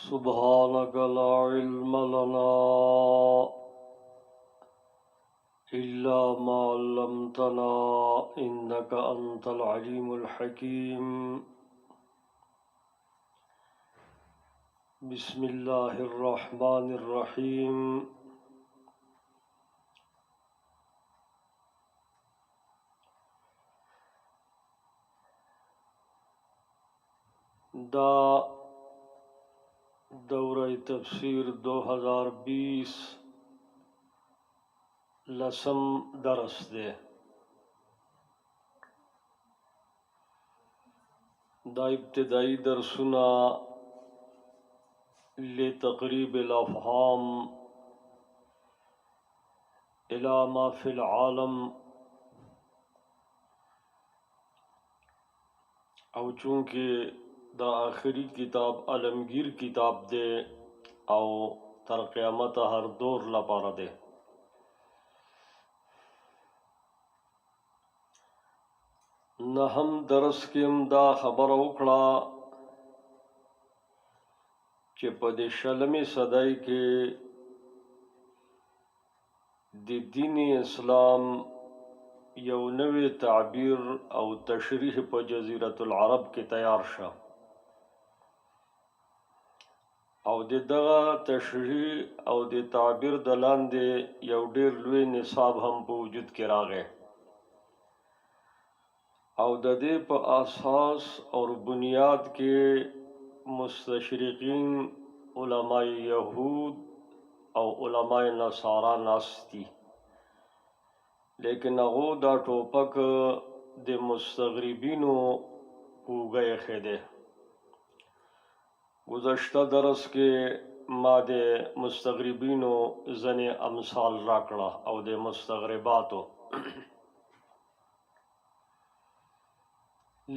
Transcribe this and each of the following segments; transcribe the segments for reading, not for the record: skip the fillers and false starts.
سبحانك لا علم لنا إلا ما علمتنا إنك أنت العليم الحكيم. بسم الله الرحمن الرحيم. دا دورہ تفسیر 2020 لسم درس دے. دا ابتدائی درسنا لتقریب الافہام الى ما فی العالم، او چونکہ دا آخری کتاب عالمگیر کتاب دے او تر قیامت ہر دور لپارہ دے. نہم درس کے دا خبر اکڑا کہ پدے شلمی صدائی کے دی دین اسلام یو نوی تعبیر او تشریح پا جزیرت العرب کے تیار شا، او دی دغا تشریح او دی تعبیر دلان دے یو ډیر لوی نصاب ہم پا وجود کے راغے، او د دې په اساس اور بنیاد کې مستشرقین علماء یہود او علماء نصارا ناستی، لیکن اغو دا ٹوپک د مستغربینو کوگئے خیدے. گزشتہ درس کے ما د مستغربینو زن امثال راکڑا او د مستغرباتو،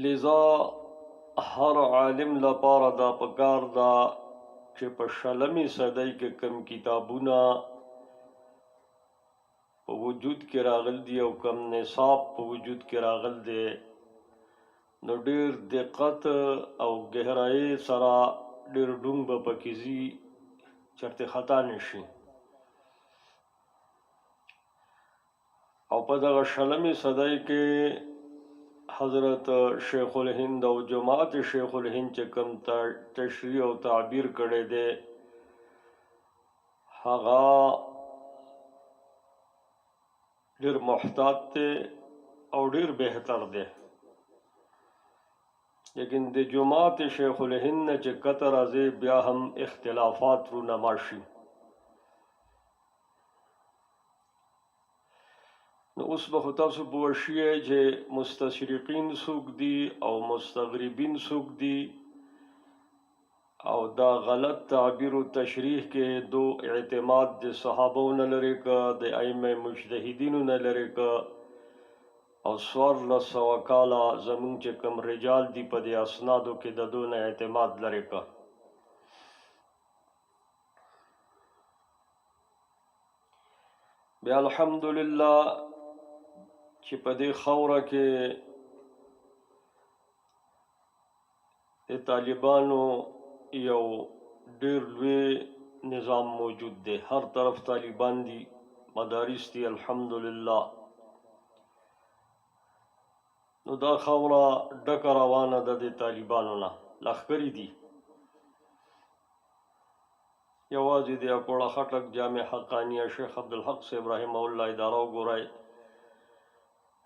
لذا ہر عالم لپاره دا پکار دا چې په شلمی صدی کې کم کتابونه په وجود کې راغل دی او کم نصاب په وجود کې راغل دی، نو ډیر دقت او گہرائی سره ډیر ډونګ به پکې ځي چرته خطا نشي. او په دغه شلمی صدی کې حضرت شیخ الہند او جماعت شیخ الہند چې کم تشریح او تعبیر کړي دے هغه ډیر محتاط تے او ډیر بہتر دے، لیکن د جماعت شیخ الہند نه چې کتر ازے بیا هم اختلافات رو نماشي. نو اوس به تاسو پوه شئ چې مستشرقین څوک دي او مستغربین څوک دي، او دا غلط تعبیر و تشریح کې دو اعتماد د صحابو نه لري که د ائمه مجتهدینو نه لري که او 1400 کاله زمونږ چې کوم رجال دي په دې اسنادو کې د دو نه اعتماد لري که. بیا الحمدلله چې په دې خوره کې د طالبانو یو ډېر لوی نظام موجود دی، هر طرف طالبان دي، مدارس دي، الحمدلله. نو دا خوره ډکه روانه ده د طالبانو نه، لښکرې دي. یوازې د اکوړه خټک جامع حقانیه شیخ عبدالحق صاحب رحمه الله اداره وګورئ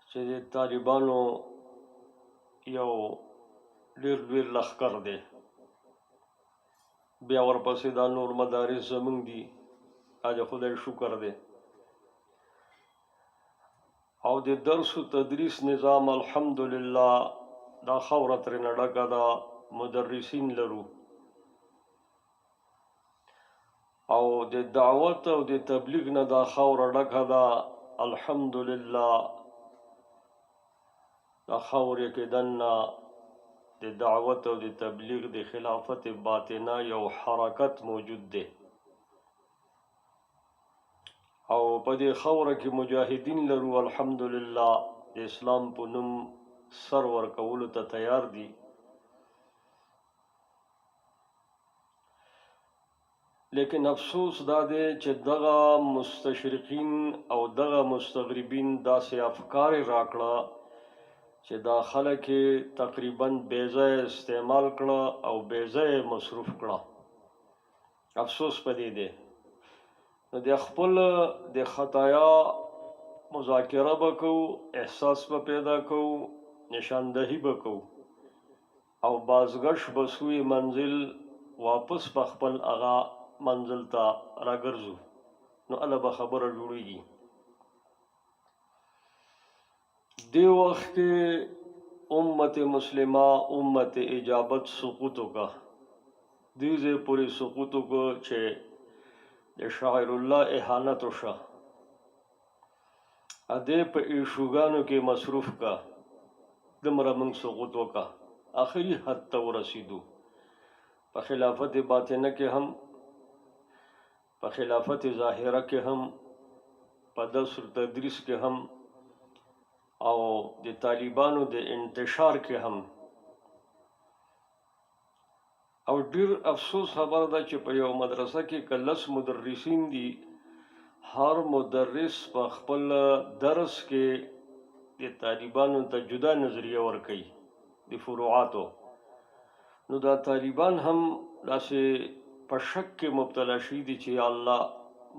چې د طالبانو یو ډېر لوی لښکر دی. بیا ورپسې دا نور مدارس زمونږ دي، دا د خدای شکر دی. او د درس و تدریس نظام الحمدلله دا خوره ترېنه ډکه ده، مدرسین لرو. او د دعوت او د تبلیغ نه دا خوره ډکه ده الحمدلله. دا خورې کې دننه د دعوت او د تبلیغ د خلافت باطنه یو حرکت موجود دی. او په دې خوره کې مجاهدین لرو الحمدلله، د اسلام په نوم سر ورکولو ته تیار دي. لیکن افسوس دا دی چې دغه مستشرقین او دغه مستغربین داسې افکار راکړه چې دا خلک تقریبا بیځای استعمال کړه او بیځای مصروف کړه. افسوس پدې دی. نو د خپل د خطایا مذاکره وکړو، احساس به پیدا کوو، نشاندهی وکړو او بازگشت بسوی منزل واپس په خپل اغا منزل ته راګرځو. نو الله به خبره جوړیږي. دی وخت کې امت مسلمه امت اجابت سقوطو کا دیزه پوری سقوطو کو چې د شاعر الله اهانت وشه، اده په ایشوګانو کې مصروف کا دمره من سقوط وکا، آخری حد ته ورسیدو. په خلافت باطنه کې هم، په خلافت ظاهره کې هم، په درس و تدریس کې هم، او د طالبانو د انتشار کې هم. او ډیر افسوس خبره ده چې په یو مدرسه کې کلس مدرسین دي، هر مدرس په خپل درس کې د طالبانو ته جدا نظریه ورکوي د فروعاتو. نو دا طالبان هم داسې په شک کې مبتلا شي دي چې یا الله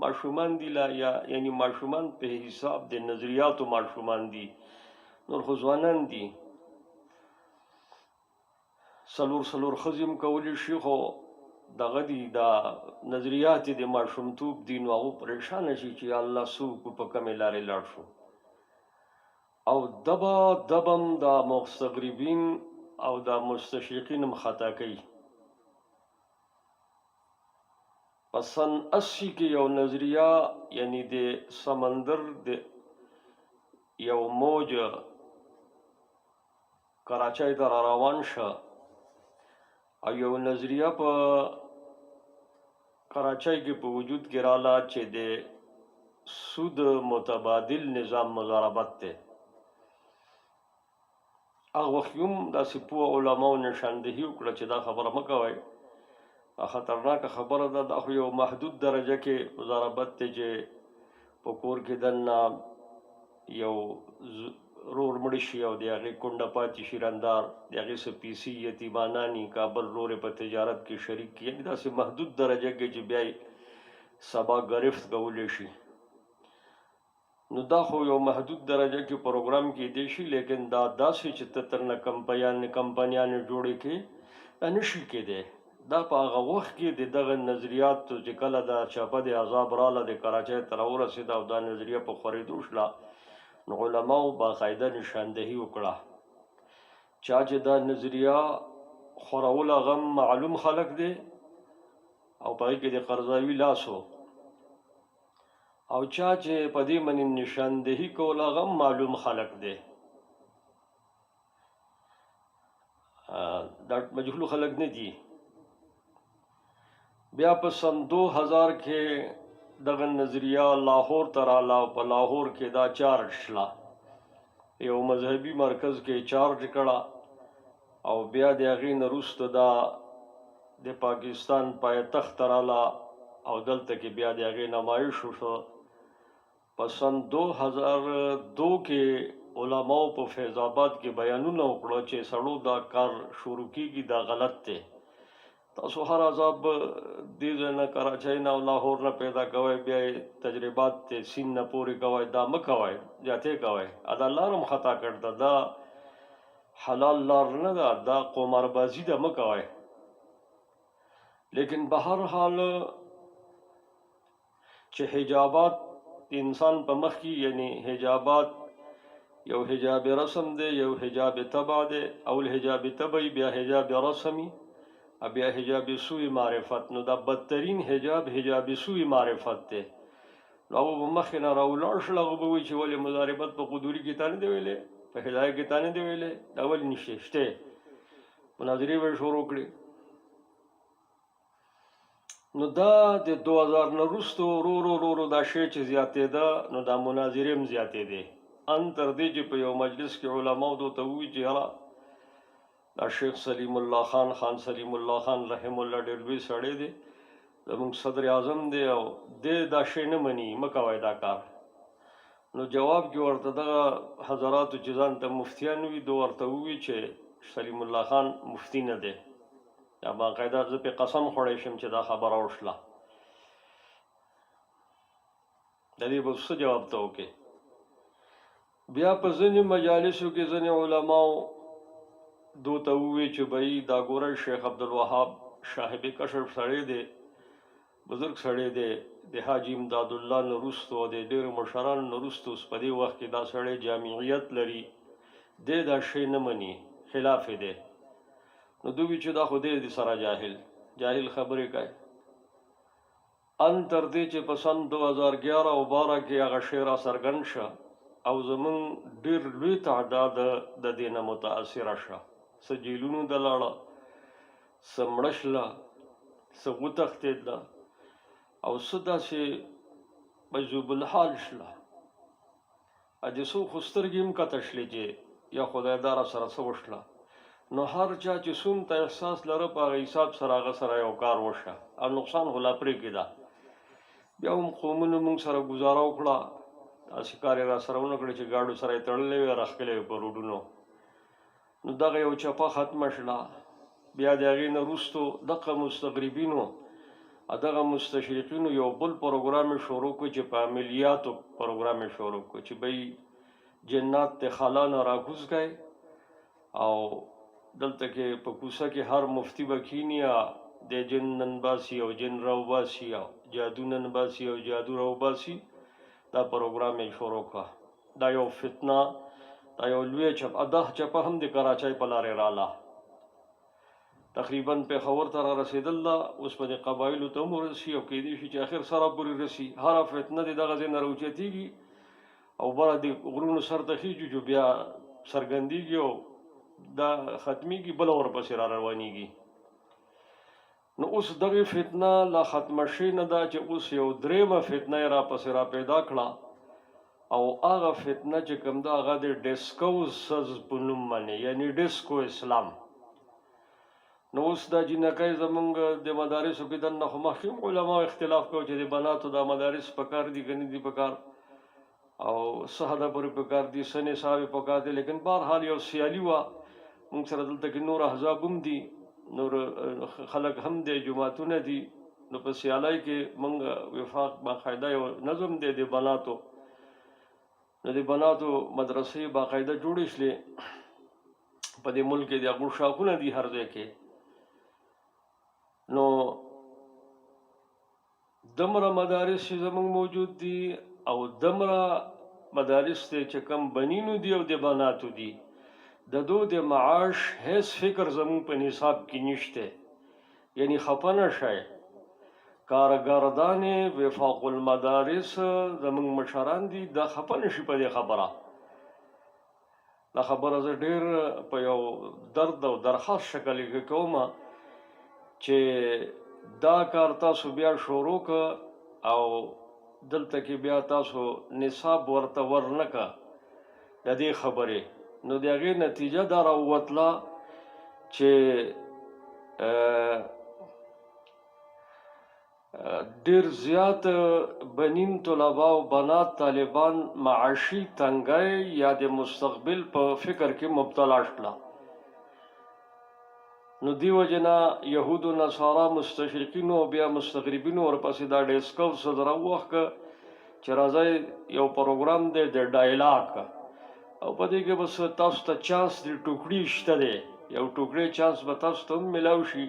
ماشومان دي لا یعنی ماشومان په حساب د نظریاتو ماشومان دي، نور خو ځوانان دي. سلور خزم کولی شي خو دغه دي دا نظریات د ماشومتوب دي، نو هغه پریشان شي چې یا الله څوک په کومې لارې لاړ شو. او دبم دا مستغربین او دا مستشرقین هم خطا کوي. په سن 80 کې یو نظریه یعنی د سمندر د یو موج کراچۍ ته را روان شه او یو نظریه په کراچۍ کې په وجود کې رااله چې د سود متبادل نظام مضاربت دی. هغه وخت هم داسې پوه علماو نشاندهي وکړه چې دا خبره مه کوئ، خطرناکه خبره ده. دا خو یو محدود درجه کې مضاربت دی چې په کور کې دننه یو رور مړ شي او د هغې کونډه پاتې شي رندار، د هغې څه پیسې یتیماناني کابل رورې په تجارت کې شریک کړي، یعنې داسې محدود درجه کې چې بیا یې سبا گرفت کولی شي. نو دا خو یو محدود درجه کې پروګرام کېدی شي، لیکن دا داسې چې ته ترنه کمپنیانې جوړې کړې دا نشي کېدی. دا په هغه وخت کې د دغه نظریاتو چې کله دا چاپه د عذاب راله د کراچۍ ته راورسېده او دا نظریه په خورېدو شوله، نو علماو باقاعده نشاندهي وکړه. چا چې دا نظریه خورول هغه معلوم خلک دی او په هغې کې د قرضاوي لاس و، او چا چې په دې باندې نشاندهي کول هغه معلوم خلک دی. دا مجهول خلک نه دي. بیا په سن 2000 کې دغه نظریه لاهور ته راله او په لاهور کې دا چارج شله، یو مذهبي مرکز کې چارج کړه او بیا د هغې نه وروسته دا د پاکستان پایتخت ته راله او دلته کې بیا د هغې نمایش وشو. په سن 2002 کې علماو په فیض آباد کې بیانونه وکړه چې سړو دا کار شروع کیږي دا غلط دی، تاسو هر عذاب دې ځای نه کراچۍ نه او لاهور نه پیدا کوئ، بیا یې تجربات ته سیند نه پورې کوئ، دا مه کوئ، زیاتې کوئ. دا لار هم خطا کړ ده، دا حلال لار نه ده، دا قماربازي ده، مه کوئ. لیکن به هر حال چې حجابات انسان په مخ کې، یعنی حجابات یو حجاب رسم دی، یو حجاب تبع دی، اول حجاب تبعی، بیا حجاب رسمی، بیا حجاب سوی معرفت. نو دا بدترین حجاب حجاب سوی معرفت دی. نو هغه به مخکې نه راولاړ شل، هغه به وایي چې ولې مضاربت په قدوري کې تا نه دی ویلی، په هدایه کې تا نه دی ویلی، دا ولې نشته، شته. مناظرې به یې شروع کړې. نو دا د 2000 نه وروسته ورو ورو دا شی چې زیاتېده، نو دا مناظرې هم زیاتېدې، ان تر دې چې په یو مجلس کې علماو دوی ته ووایي چې یاره دا شیخ سلیم الله خان، خان سلیم الله خان رحم الله ډېر لوی سړی دی، زموږ صدر اعظم دی او دی دا شی نه مني، مه کوئ دا کار. نو جواب کې ورته دغه حضراتو چې ځان ته مفتیان وي، دوی ورته ووایي چې سلیم الله خان مفتی نه دی. یا باقاعده زه پې قسم خوړی شم چې دا خبره وشله. د دې به څه جواب ته وکړې؟ بیا په ځینې مجالسو کې ځینې علماو دو ته ووایي چې بھئی دا ګوره شیخ عبدالوهاب صاحب کشف سړی دی، بزرګ سړی دی، د حاجي امداد الله نه وروسته او د ډېرو مشرانو نه وروسته اوس په دې وخت کې دا سړی جامعیت لري، دی دا شی نه مني، خلاف دی. نو دوی وایي چې دا خو دی سره جاهل خبرې کوي. ان تر دې چې په سن 2011 او 12 کې هغه شی را څرګند شه او زمونږ ډېر لوی تعداد د دې نه متاثره شه، څه جیلونو ته لاړه، څه مړه شله، څه وتښتېدله او څه داسې مجذوب الحال شله. د څو خو سترګې هم کته شلې چې یا خدای دا را سره څه وشله. نو هر چا چې څوم ته احساس لره په هغه حساب سره هغه سره یو کار وشه او نقصان خو لا پرېږدي ده. بیا هم قومونو موږ سره ګزاره وکړه، داسې کار یې را سره ونه کړی چې ګاډو سره یې تړلی وي، راښکلی وي په روډونو. نو دغه یو چپه ختمه شله. بیا د هغې نه وروستو دغه مستغربینو دغه مستشرقینو یو بل پروګرام یې شروع کړو چې په عملیاتو پروګرام یې شروع کړو چې بھئی جنات ته خلا نه راکوز کړئ او دلته کې په کوڅه کې هر مفتی به کښېني، د جن نن باسي او جن راوباسي او جادو نن باسي او جادو راوباسي. دا پروګرام یې شروع کړه. دا یو فتنه، دا یو لویه چپه هم د کراچۍ په لارې راله، تقریبا پېښور ته را رسېدله، اوس په دې قبایلو ته هم ورسي او کېدای شي چې اخر سره پورې رسي. هره فتنه د دغه ځای نه راوچتېږي او بره د غرونو سر ته خېږي چې بیا څرګندېږي او دا ختمیږي، بله ورپسې را روانېږي. نو اوس دغه فتنه لا ختمه شوې نه ده چې اوس یو درېیمه فتنه یې راپسې را پیدا کړه او هغه فتنه چې کوم ده هغه د ډسکوسز په نوم باندې، یعنې ډسکو اسلام. نو اوس دا جینکۍ زمونږ د مدارسو کې دننه خو مخکې هم علماو اختلاف کوي چې د بناتو دا مدارس پکار دي که نه دي پکار او څه حده پورې پکار دي، څه نصاب یې پکار دی. لیکن بهرحال یو سیالي وه، موږ سره دلته کې نور احزاب هم دي، نور خلک هم دی، جماعتونه دي. نو په سیالۍ کې موږ وفاق باقاعده یو نظم دی د بناتو، نو د بناتو مدرسې باقاعده جوړې شلې په دې ملک کې، د هغو شاخونه دي هر ځای کې. نو دمره مدارس چې زموږ موجود دي او دمره مدارس ته چې کم بنینو دي او د بناتو دي، د دو د معاش هیڅ فکر زموږ په نصاب کې نشته. یعنی خفه نه شئ، کارګردان وفاق المدارس زموږ مشران دي، دا خفه نشي په دې خبره. دا خبره زه ډېر په یو درد او درخواست شکل کې کوم چې دا کار تاسو بیا شروع که او دلته کې بیا تاسو نصاب ورته ورنکه د دې خبرې، نو د هغې نتیجه دا راووتله چې ډیر زیات بنین طلبا او بنات طالبان معاشي تنګۍ یا د مستقبل په فکر کې مبتلا شول. نو دی وجنا يهودو نصارا مستشرقینو او بیا مستغربینو ورپسې دا ډیسکو صدر وخت چې راځي یو پروګرام دی د ډایلاګ او په دې کې بس تاسو ته چانس دی ټوکړي شته دی، یو ټوکړي چانس به تاسو ته ملاو شي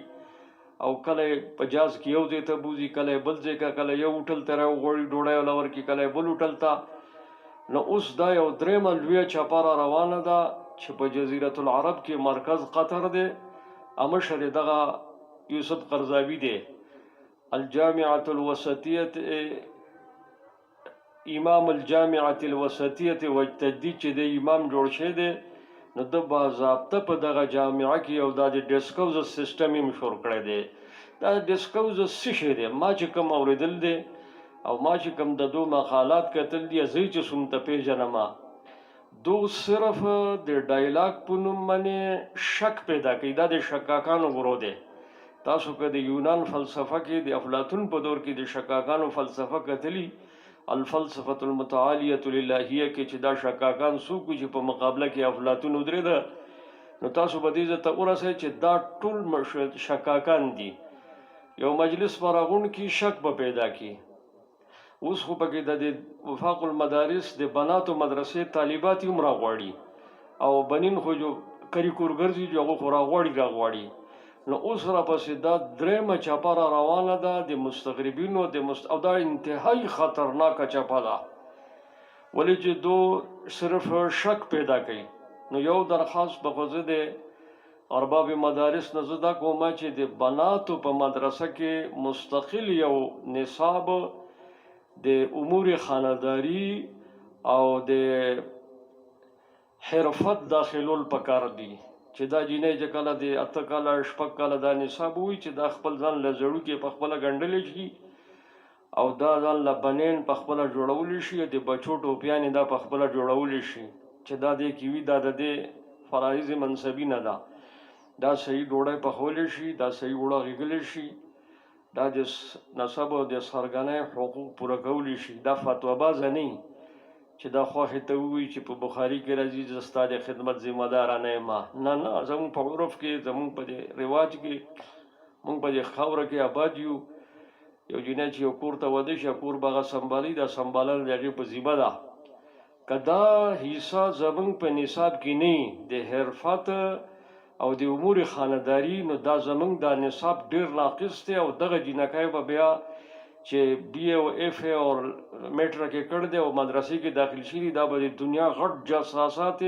او کله په جاز کې یو ځای ته بوزي، کله بل ځای کا، کله یو هوټل ته راوغوړي ډوډۍ ولور کې، کله بل هوټل ته. نو اوس دا یو درېمه لویه چاپاره روانه ده چې په جزیرة العرب کې مرکز قطر دی، مشر دغه یوسف قرضاوي دی، الجامعة الوسطیة امام الجامعة الوسطیة والتجدید چې د امام جوړ شوی دی، نو د باضابطه په دغه جامعه کې یو دا د ډیسکوز سیستم یې مشهور کړی دی. دا ډیسکوز څه شی دی؟ ما چې کوم اورېدل دی او ما چې کوم د دو مقالات کتل دي، زه چې څوم ته پیژنم، دو صرف د ډایلاګ په نوم باندې شک پیدا کوي. دا د شکاکانو غرو دی. تاسو که د یونان فلسفه کې د افلاطون په دور کې د شکاکانو فلسفه کتلی، الفلسفه المتعالیه للهیه کې چې دا شکاکان څوک چې په مقابله کې افلاطون ودرېده، نو تاسو به دې ته ورسئ چې دا ټول شکاکان دي. یو مجلس پر راغونډ کې شک به پیدا کی. اوس خو پکې د وفاق المدارس د بناتو مدرسې طالبات هم راغواړي او بنین خو جو کریکور ګرځي جو هغه خو راغواړي. نو اوس راپسې دا درېمه چاپه را روانه ده د مستغربینو او دا انتهایی خطرناکه چاپه ده، ولې چې دو صرف شک پیدا کوي. نو یو درخواست به خو زه د ارباب مدارس نه زه دا کوم چې د بناتو په مدرسه کې مستقل یو نصاب د امور خانهداری او د حرفت داخلول پکار دي، چې دا جینۍ چې کله د 8 کاله 6 کاله دا نصاب وي چې دا خپل ځان له زړو کې په خپله ګنډلی شي او دا ځان له بنین په خپله جوړولی شي، د بچو ټوپیانې دا په خپله جوړولی شي چې دا دې کې وي. دا د دې فرایض منصبي نه ده. دا صحیح ډوډۍ پخولی شي، دا صحیح اوړه غېږلی شي، دا د نسب او د سرګنۍ حقوق پوره کولی شي. دا فتوا بازه نه چې دا خوښې ته ووایي چې په بخاري کې راځي زه ستا د خدمت ذمه داره نه یم. نه، زموږ په عرف کې، زموږ په دې رواج کې، موږ په دې خاوره کې آباد یو. یو جینۍ چې یو کور ته واده شي، کور به هغه سنبالي، دا سنبالل د هغې په ذمه ده. که دا حصه زموږ په نصاب کې نه د حرفت او د امور خانهداری، نو دا زموږ دا نصاب ډیر ناقص دی. او دغه جینکۍ به بیا چې بی او اف او میټره کې کړ دی او مدرسې کې داخل شي، دا به د دنیا غټ جاساسات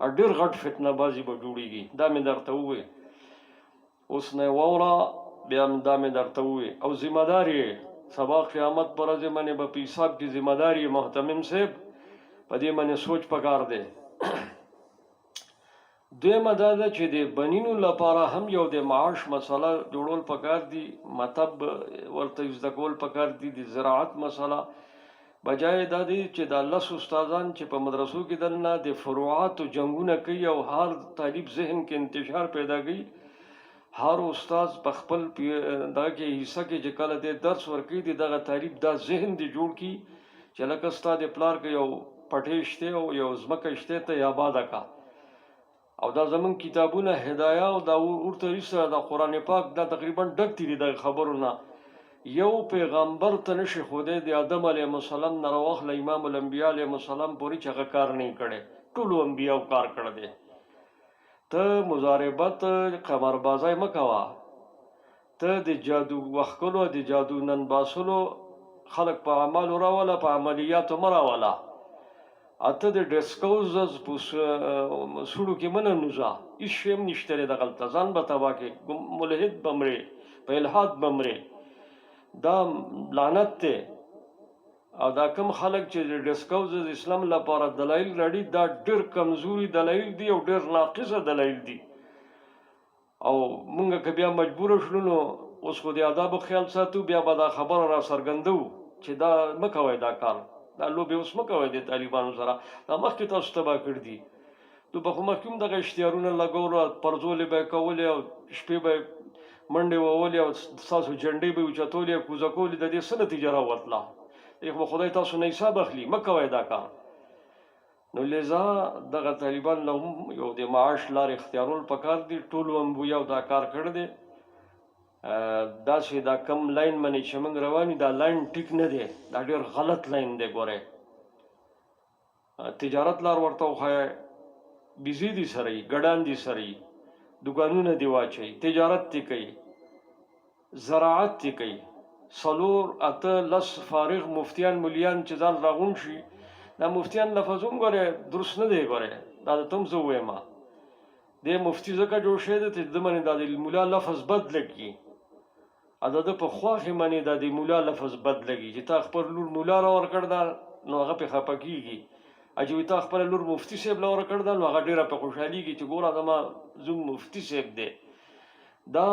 او ډیر غټ فتنه بازي به جوړیږي. دا مې درته ووایي، اوس نه واوره، بیا دا مې درته ووایي. او ذمه دار یې سبا قیامت پر ورځ باندې به په حساب کې ذمه دار یې محتمم صاحب، په دې باندې سوچ پکار دی. دویمه دا ده چې د بنینو لپاره هم یو د معاش مسله جوړول پکار دي، مطب ورته زده کول پکار دي، د زراعت مسله. بجای دا دی چې د 10 استادان چې په مدرسو کې دننه د فروعاتو جنګونه کوي او هر طالب ذهن کې انتشار پیدا کوي. هر استاد په خپل دغه کې حصه کې چې کله د درس ورکوي، دغه طالب دا ذهن دی جوړ کړي چې لکه ستا د پلار کې یو پټی شته او یو ځمکه شته، ته یې آباده کا. او دا زمون کتابونه هدايه او دا ورته رسره د قران پاک دا تقریبا ډک دي د خبرونه. یو پیغمبر ته نشي خوده د آدم علیه السلام نه راوخله امام الانبیاء علیه السلام پورې چې هغه کار نه کړي، ټول انبیاء کار کړی دی. ته مضاربت قمربازی مکوه، ته د جادو وښکلو، د جادو نن باسلو خلق په اعمالو راوله، په عملیاتو مه راوله. اته د ډسکوزز په سوړو کې منه نوزه هېڅ شی هم نشته دی دغلته، ځان به تباه کې ملحد به مرې، په الحاد به مرې. دا لعنت دی. او دا کم خلک چې د ډسکوزز اسلام لپاره دلایل راړي، دا ډېر کمزوري دلایل دي او ډېر ناقصه دلایل دي. او مونږ که بیا مجبوره شلو، نو اوس خو د آدابو خیال ساتو، بیا به دا خبره را څرګندوو چې دا مه کوئ دا کار، دا لوبې اوس مه کوئ د طالبانو سره، دا مخکې تاسو تباه کړي دي. نو په خو مخکې هم دغه اشتهارونه لګول، پرزولې به یې کولې او شپې به یې منډې وولې او ستاسو جنډې به یې اوچتولې او کوزه کولې، د دې څه نتیجه راوتله؟ دې خو خدای تاسو نه حساب اخلي، مه کوئ دا کار. نو لذا دغه طالبان له هم یو د معاش لارې اختیارول پکار دي. ټولو انبیاو دا کار کړی دی. داسې دا کم لاین باندې چې موږ روان یو دا لاین ټیک نه دی، دا ډېر غلط لاین دی. ګورئ تجارت لار ورته وښایئ، بیزي دي سره یي، ګډان دي سره یي، دوکانونه دي واچوي، تجارت دې کوي، زراعت دې کوي. څلور اته لس فارغ مفتیان مولیان چې ځان راغونډ شي، دا مفتیان لفظ هم ګورئ درست نه دی. ګورئ دا درته هم زه ووایم، دې مفتي ځکه جوړ شوی دی چې د باندې دا د مولا لفظ بد لګي، د ده په خواښې باندې دا د مولا لفظ بد لګي چې تا خپل لور مولا را ورکړ ده نو هغه پې خفه کېږي، چې تا خپله لور مفتي صاحب له ورکړ ده نو هغه ډېره پې خوشحالېږي چې ګوره زما زوم مفتي صاحب دی. دا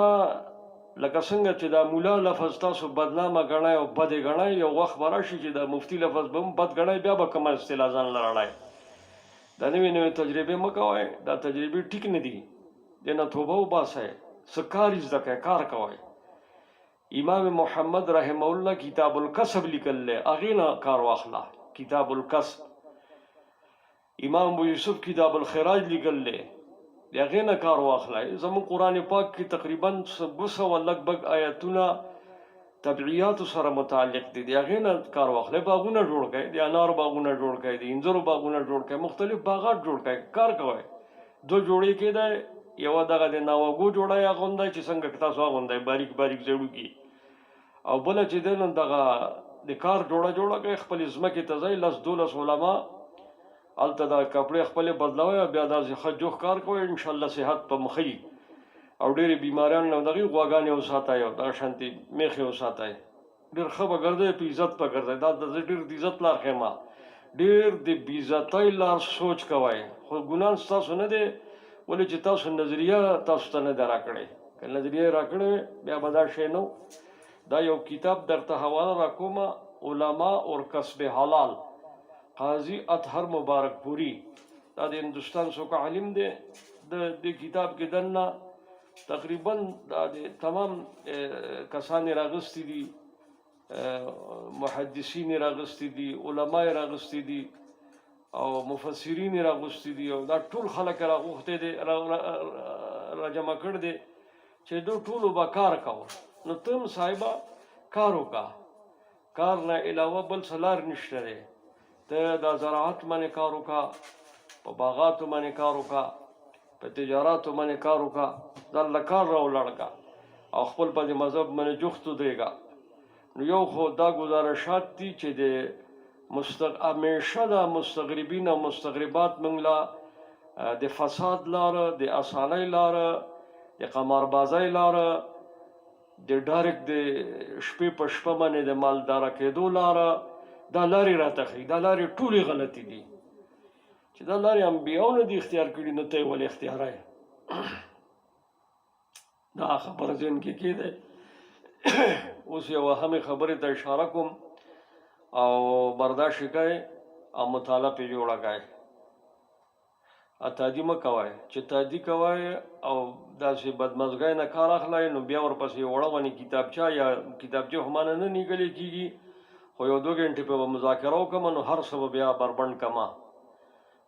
لکه څنګه چې دا مولا لفظ تاسو بدنامه ګڼئ او بد یې ګڼئ، یو وخت به راشي چې دا مفتي لفظ به هم بد ګڼئ، بیا به کومه اصطلاح ځان له رڼئ. دا نوې نوې تجربې مه کوئ، دا تجربې ټیک نه دي، دې نه توبه وباسئ، څه کار یې زده کړئ، کار کوئ. امام محمد رحمه الله کتاب الکسب لیکل دی، هغې نه کار واخله، کتاب الکسب. امام ابو یوسف کتاب الخراج لیکل دی، د هغې نه کار واخلی. زموږ قرآن پاک کې تقریبا 200 لږ بږ آیتونه طبعیاتو سره متعلق دي، د هغې نه کار واخلی. باغونه جوړ کړئ، د انارو باغونه جوړ کړئ، د انځرو باغونه جوړ کړئ، مختلف باغات جوړ کړئ، کار کوئ. دو جوړې کېدی، یوه دغه د ناوګو جوړه یې اغوندئ چې څنګه تاسو اغوندئ باریک باریک زړوکي، او بله چې دی نو دغه د کار جوړه کړئ، خپلې ځمکې ته ځئ، 10-12 علما هلته دا کپړې خپلې بدلوئ او بیا داسې ښه جوخ کار کوئ، انشاءالله صحت په مخه وي. او ډېرې بیماریان نه دغې غواګانې وساتئ او دغه شانتې میخې وساتئ، ډېر ښه به ګرځئ، په عزت به ګرځئ. دا زه ډېر د عزت لار ښیم، ډېر د بېعزتۍ لار سوچ کوئ. خو ګناه ستاسو نه دی، ولې چې تاسو نظریه تاسو ته نه ده راکړې. که نظریه یې راکړې بیا به دا شی نه و. دا یو کتاب درته حواله راکومه، علما اور کسب حلال، قاضي اطهر مبارک پوری، دا د هندوستان څوک عالم دی. د دې کتاب کې دننه تقریبا دا د تمام کسان یې راغستي دي، محدثین یې راغستي دي، علما یې راغستي دي او مفسرین یې راغستي دي، او دا ټول خلک یې راغوښتی دی، راجمع کړ دی چې دو ټولو به کار کوو. نو ته هم صاحبه کار وکړه، کار نه علاوه بل څه لار نشته دی. ته دا زراعت باندې کار وکړه، په باغاتو باندې کار وکړه، په تجاراتو باندې کار وکړه، ځان له کار راولاړ کړه او خپل په دې مذهب باندې جوخت ودرېږه. نو یو خو دا گزارشات دي چې د همیشه د مستغربین او مستغربات موږ له د فساد لاره، د اسانۍ لاره، د قماربازۍ لاره، د ډایرکټ د شپې په شپه باندې د مالداره کېدو لاره، دا لارې راته ښیي. دا لارې ټولې غلطې دي. چې دا لارې انبیاو نه دي اختیار کړي، نو ته یې ولې اختیاروې؟ دا خبره ذهن کې کېدی. اوس یو اهمې خبرې ته اشاره کوم او برداشت یې کوئ او مطالعه پرې جوړه کړئ. تادي مه کوئ، چې تادي کوئ او داسې بدمزګۍ نه کار اخلئ نو بیا ورپسې وړه غونې کتابچه یا کتابچه خو مانه نه نیګلې کېږي، خو 1-2 غنټې په مذاکره وکړم نو هر څه به بیا بربنډ کړم.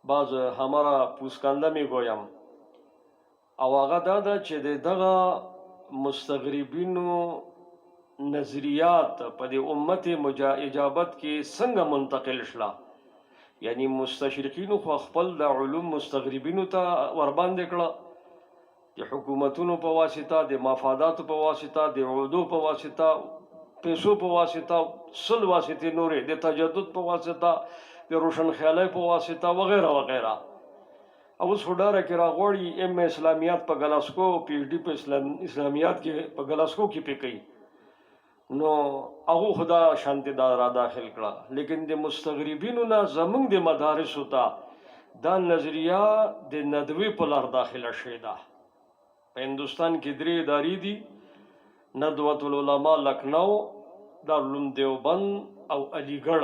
بعض همارا پوسکنده میگویم او هغه دا ده چې دغه مستغربینو نظریات په دې امت اجابت کې څنګه منتقل شله. یعنی مستشرقینو خو خپل د علوم مستغربینو ته ورباندې کړه، د حکومتونو په واسطه، د مفاداتو په واسطه، د عهدو په واسطه، پیسو په واسطه، سل واسطې نورې، د تجدد په واسطه، د روشنخیالۍ په واسطه وغیره وغیره. اوس خو ډاره کې راغواړي ایم اسلامیات په ګلاسکو، پی ایچ ډي په اسلامیات کې په ګلاسکو کې پې کوي، نو هغو خو دا شانتې دا را داخل کړه. لیکن د مستغربینو نه زموږ د مدارسو ته دا نظریه د ندوې په لار داخله شوې ده. په هندوستان کې 3 ادارې دي، ندوة العلماء لکھنؤ، دارالعلوم دیوبند او علیګړ.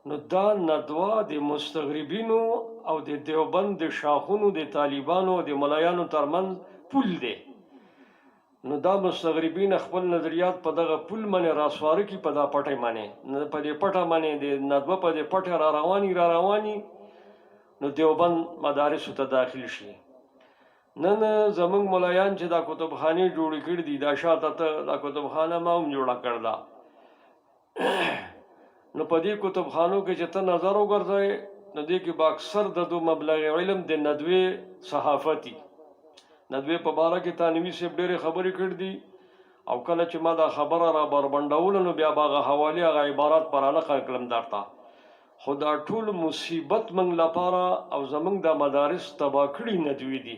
نو دا ندوه د مستغربینو او د دیوبند د شاخونو د طالبانو د ملایانو ترمنځ پل دی. نو دا مستغربین خپل نظریات په دغه پل باندې راسواره کی په دا پټه باندې په دې پټه باندې د ندوه په دې پټه را رواني نو دیوبند مدارسو ته داخل شي. نن زمونږ ملایان چې دا کتابخانې جوړې کړي دي دا شاته ته دا کتابخانه ما هم جوړه کړله. نو په دې کتابخانو کې چې ته نظر وګرځوې نو دې کې به اکثر د دو مبلغ علم د ندوې صحافتي ندوې په باره کې تانوي صاحب ډېرې خبرې کړي دي او کله چې ما دا خبره را بربنډوله نو بیا به هغه حوالې هغه عبارات پر نقل کړم درته. خو دا ټول مصیبت موږ لپاره او زموږ د مدارس تباه کړي ندوې دي.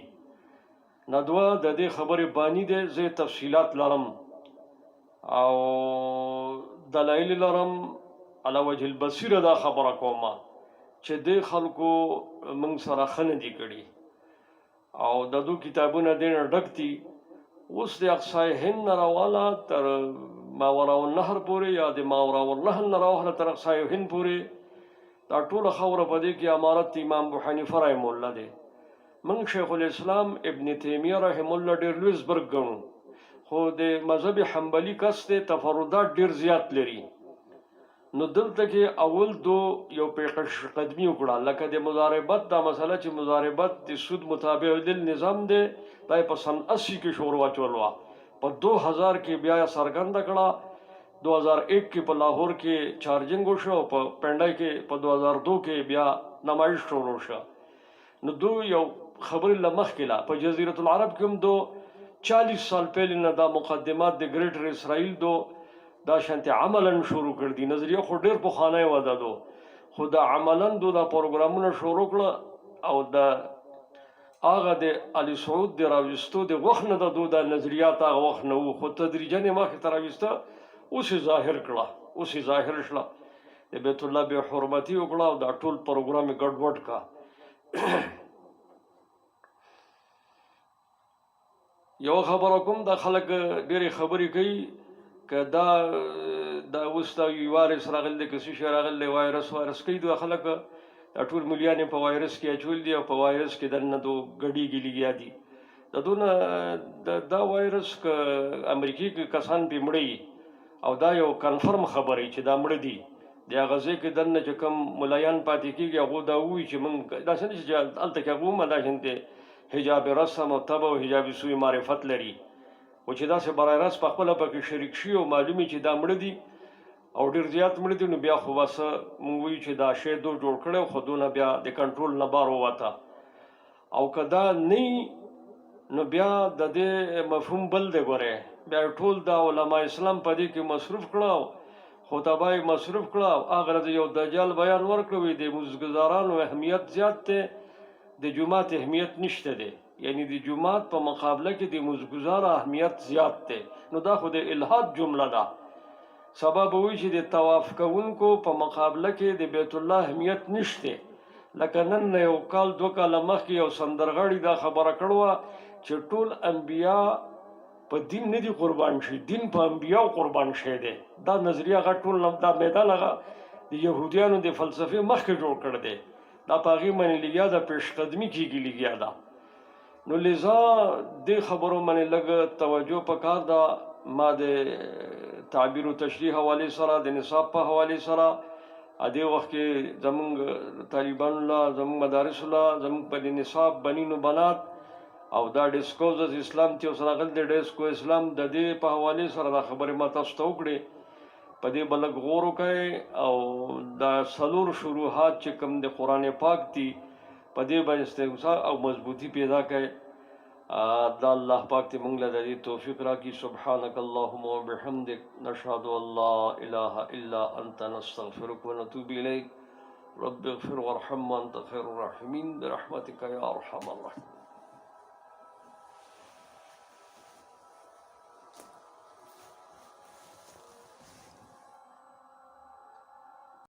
ندوه د دې خبرې بانی دی. زه تفصیلات لرم او دلایل لرم علی وجه البصیره دا خبره کومه چې د خلکو موږ سره ښه نه دي کړي او د دو کتابونه دې نه ډک دي. اوس د اقصای هند نه راواله تر ماوراء النهر پورې یا د ماوراء النهر نه راواله تر اقصای هند پورې دا ټوله خبره په دې کې امارت امام ابو حنیفه رحمه الله دی. موږ شیخ الاسلام ابن تیمیه رحمه الله ډېر لوی زبرګ ګڼو خو د مذهب حنبلي کس دی تفردات ډېر زیات لري. نو دلته کې اول دو یو پیش قدمی وکړه لکه د مضاربت دا مسله چې مضاربت د سود مطابق دل نظام دی دا په سن 80 کې شروع واچولوا په 2000 کې بیا سرګند کړه 2001 کې په لاهور کې چارجنګ وشو په پنډای کې په 2002 کې بیا نمایش شروع شو. نو دو یو خبر لمخ کلا په جزیرة العرب کې هم دو 40 سال پہلے نه دا مقدمات د ګریټر اسرائیل دو دا شانت عملا شروع کړ دي. نظریه خو ډیر په خانه ودا دو خو دا عملا دو دا پروګرامونه شروع کړ او دا هغه د علي سعود د راوستو د وخت نه دو دا نظریات هغه وخت نه وو خو تدریجا مخ ته راوسته اوس ظاهر کړه اوس ظاهر شله د بیت الله به حرمتي وکړه او دا ټول پروګرام ګډوډ کا. یو خبره کوم دا خلک ډېرې خبرې کوي که دا اوس دا وایرس راغلی که څه شی راغلی وایرس کوي دا خلک دا ټول ملیانې په وایرس کې اچول دي او په وایرس کې دننه دو ګډېږي لګیا دي. د دونه دا وایرس که امریکې کې کسان پې مړه او دا یو کنفرم خبرې چې دا مړه دي د هغه ځای کې دننه چې کوم ملایان پاتې کېږي هغو دا ووایي چې موږ داسې نه چې هلته کې هغه ومه داسې حجاب رسم او طب او حجاب سوی معرفت لري او چې داسې برای راست په خپله پکې شریک شي او معلومي چې دا مړه دي او ډېر زیات مړه دي نو بیا خو بس موږ وایو چې دا شی دو جوړ کړی خو دونه بیا د کنټرول نه بار ووته او که دا نه نو بیا د دې مفهوم بل دی. ګورې بیا ټول دا علما اسلام په دې کې مصروف کړه خطبه یې مصروف کړه هغه د یو دجال بیان ورکړی د مزګزارانو اهمیت زیات دی د جماعت اهمیت نشته دی یعنی د جماعت په مقابله کې د مزګزار اهمیت زیات دی. نو دا خو د الحاد جمله ده سبب وایي چې د طواف کوونکو په مقابله کې د بیت الله اهمیت نشته. لکه نن یو کال 2 کاله مخکې یو سندرغاړي دا خبره کړې چې ټول انبیا په دین نه دي قربان شي دین په انبیاو قربان شي دی. دا نظریه غټ ټول دا میدان هغه د یهودیانو د فلسفې مخکې جوړ کړ دی دا په هغې باندې لګیا ده پیش قدمي کېږي لګیا ده. نو لذا دې خبرو باندې لږ توجه پکار ده. ما د تعبیر و تشریح حوالې سره د نصاب په حوالې سره دې وخت کې زمونږ طالبان الله زمونږ مدارس الله زمونږ په دې نصاب بنین و بنات او دا ډسکوز اسلام چې اوس راغلی دی ډسکو اسلام د دې په حوالې سره دا خبرې ما تاسو ته وکړې په دې به لږ غور وکړئ او دا څلور شروحات چې کوم د قرآن پاک دي په دې باندې استحصال او مضبوطی پیدا کړئ. دا الله پاک ته موږ له دې توفیق راکړي. سبحانك اللهم وبحمدك نشهد ان لا اله الا انت نستغفرك ونتوب اليك. رب اغفر وارحم وانت خير الراحمين برحمتك يا ارحم الراحمين.